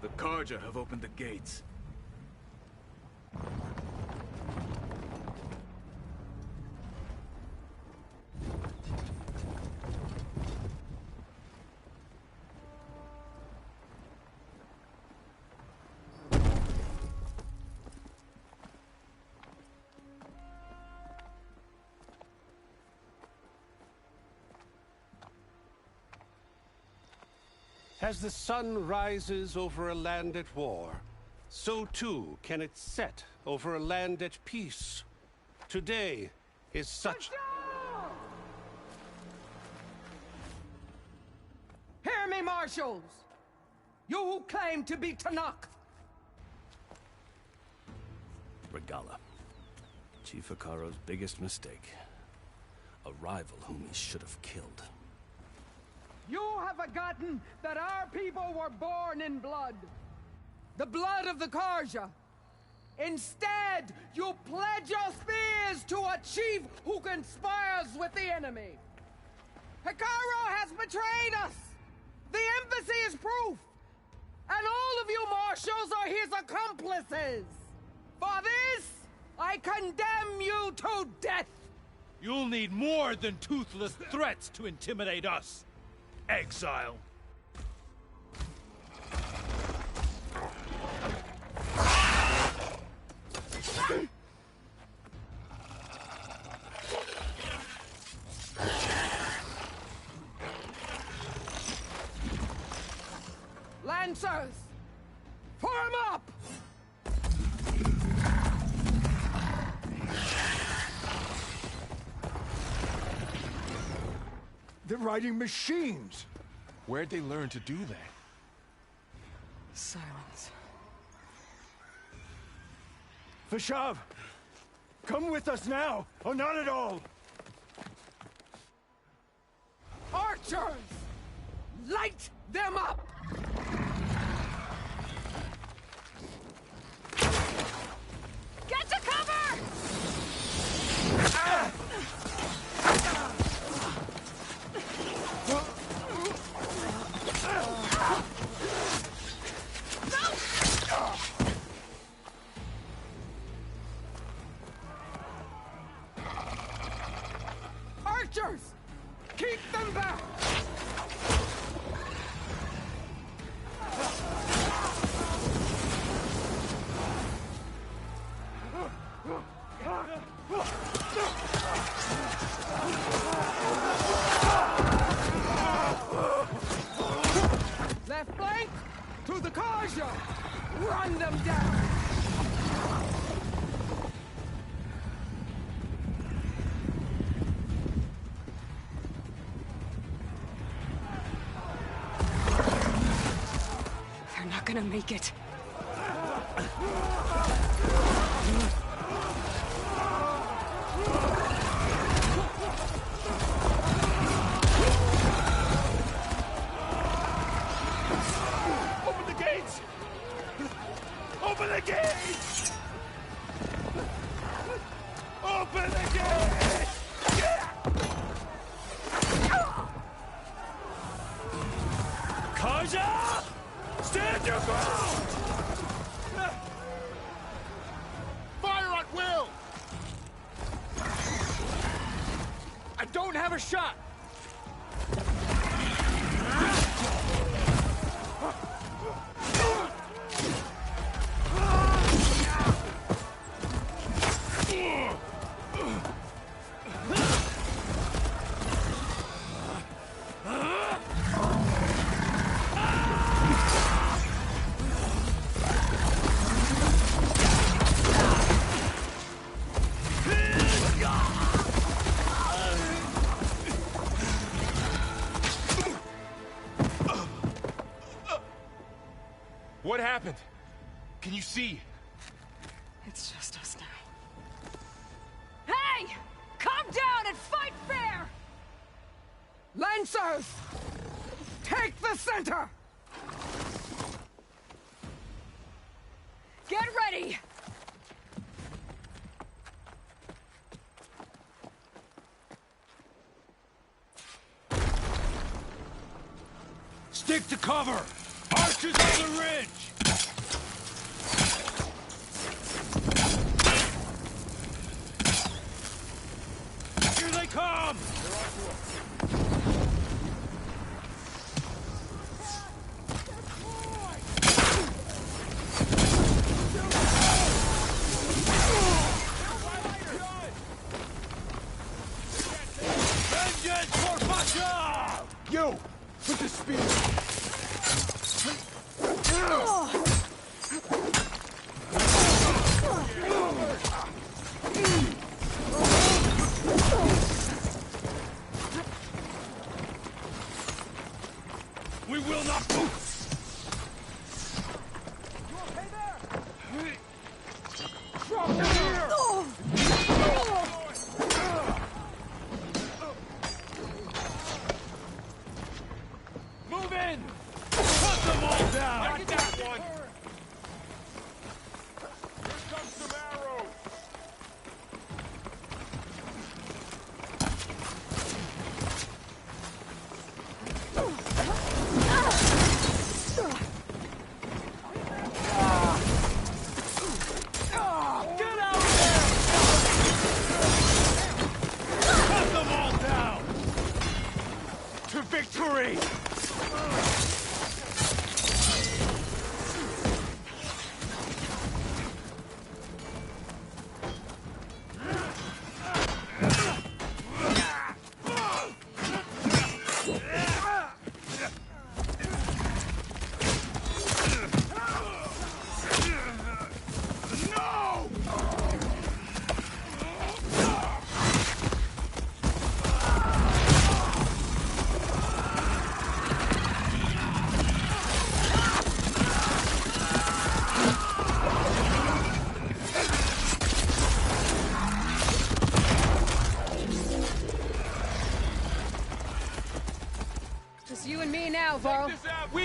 The Karja have opened the gates. As the sun rises over a land at war, so too can it set over a land at peace. Today is such... Hear me, marshals! You who claim to be Tanakh! Regala. Chief Hikaru's biggest mistake. A rival whom he should have killed. You have forgotten that our people were born in blood. The blood of the Karja. Instead, you pledge your spears to a chief who conspires with the enemy. Hikaru has betrayed us! The embassy is proof! And all of you marshals are his accomplices! For this, I condemn you to death! You'll need more than toothless threats to intimidate us, exile. Lancers! Form up! They're riding machines! Where'd they learn to do that? Silence. Vashav! Come with us now, or not at all! Archers! Light them up! Get to cover! Archers! Keep them back! Left flank! To the Kaja! Run them down! They're not gonna make it. Open the gates! Open the gates! Open the gates! Kaja! Stand your ground! Fire at will! I don't have a shot! What happened? Can you see? It's just us now. Hey! Calm down and fight fair! Lancers! Take the center! Get ready! Stick to cover! Archers on the ridge! Here they come! Vengeance for Pasha! You! With the spear! We will not move! Drop them here! Move in! Cut them all down! I got that one! Here comes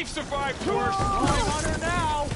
Chief survived worse! Flying on her now!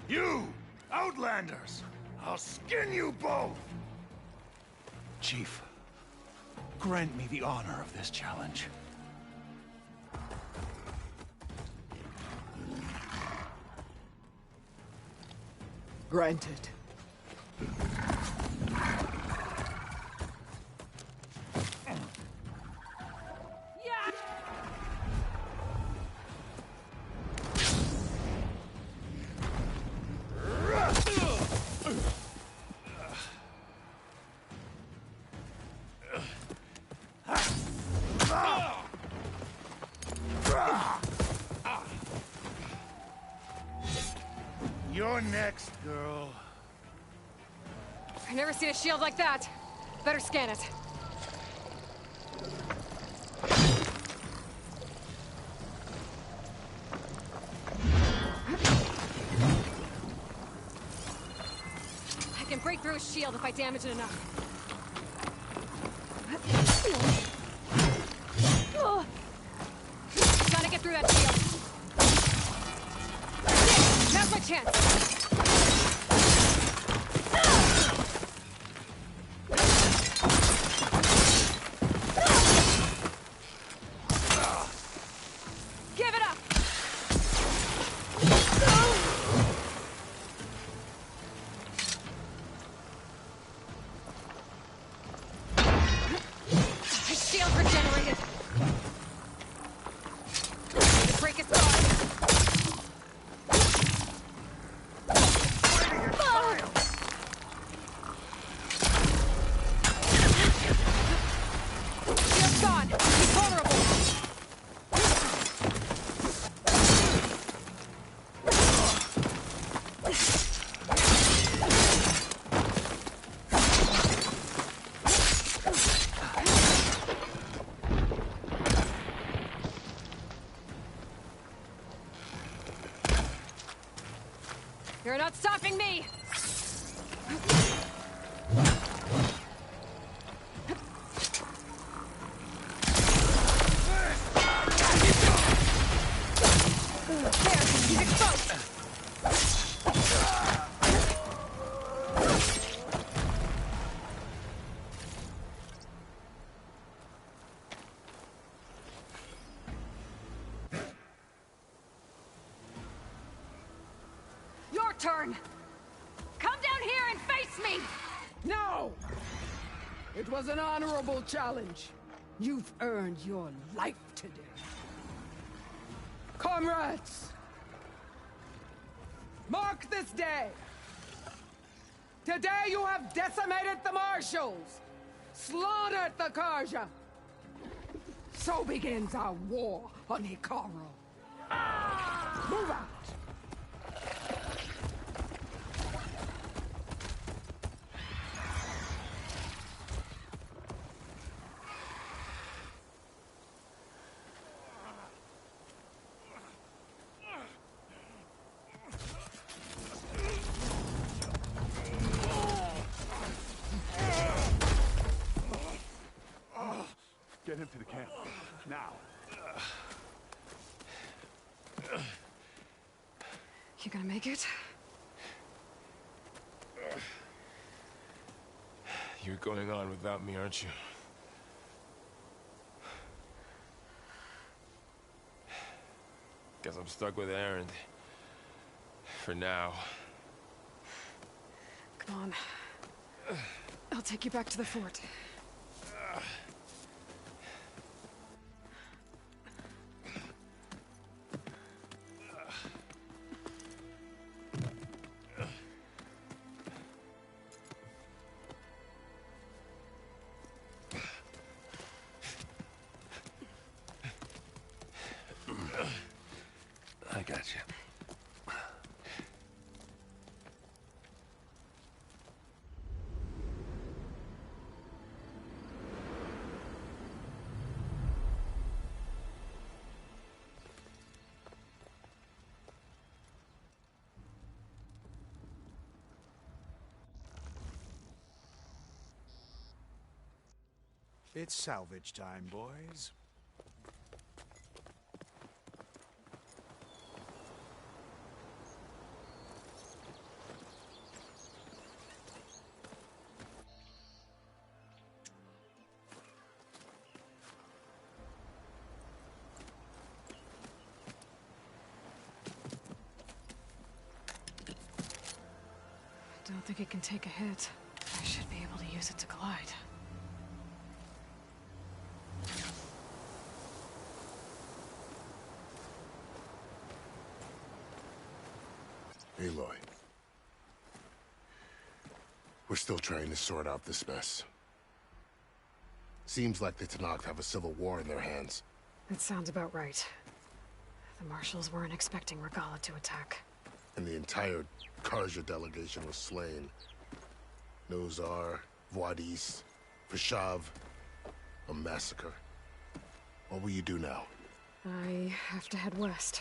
You! Outlanders! I'll skin you both! Chief, grant me the honor of this challenge. Granted. You're next, girl. I've never seen a shield like that. Better scan it. I can break through a shield if I damage it enough. Gotta get through that shield. Now's my chance. Give it up. My shield regenerated. Break its guard. Shield's gone. He's vulnerable. You're not stopping me! There, he's exposed! Your turn! Come down here and face me! No! It was an honorable challenge. You've earned your life today. Comrades! Mark this day! Today you have decimated the Marshals! slaughtered the Karja. So begins our war on Hikaru. Move out! Get him to the camp. Now. You gonna make it? You're going on without me, aren't you? Guess I'm stuck with Aaron. For now. Come on. I'll take you back to the fort. I got you. It's salvage time, boys. Don't think it can take a hit. I should be able to use it to glide. Aloy. We're still trying to sort out this mess. Seems like the Tenakth have a civil war in their hands. That sounds about right. The marshals weren't expecting Regala to attack. And the entire Karja delegation was slain. Nozar, Voidis, Vashav, a massacre. What will you do now? I have to head west.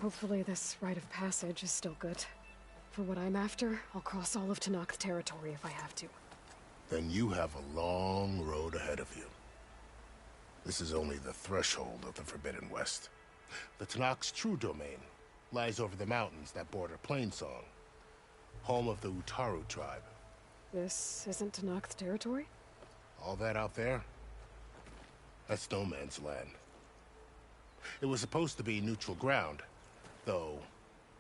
Hopefully this rite of passage is still good. For what I'm after, I'll cross all of Tenakth territory if I have to. Then you have a long road ahead of you. This is only the threshold of the Forbidden West. The Tenakth's true domain lies over the mountains that border Plainsong, home of the Utaru tribe. This isn't Tenakth territory? All that out there? That's no man's land. It was supposed to be neutral ground, though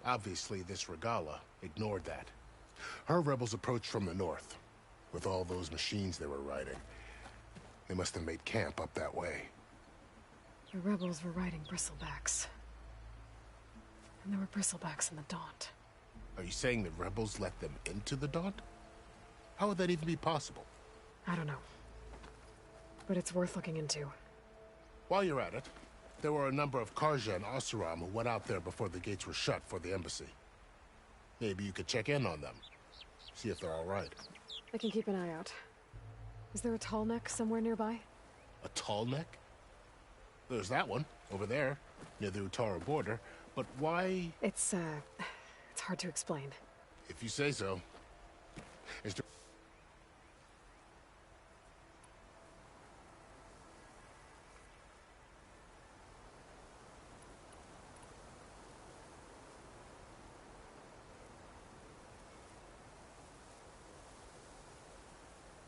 obviously this Regala ignored that. Her rebels approached from the north, with all those machines they were riding. They must have made camp up that way. The rebels were riding bristlebacks. And there were bristlebacks in the Daunt. Are you saying the rebels let them into the Daunt? How would that even be possible? I don't know. But it's worth looking into. While you're at it, there were a number of Karja and Oseram who went out there before the gates were shut for the embassy. Maybe you could check in on them. See if they're all right. I can keep an eye out. Is there a tall neck somewhere nearby? A tall neck? There's that one, over there, near the Utaru border. But why... It's hard to explain. If you say so. Is there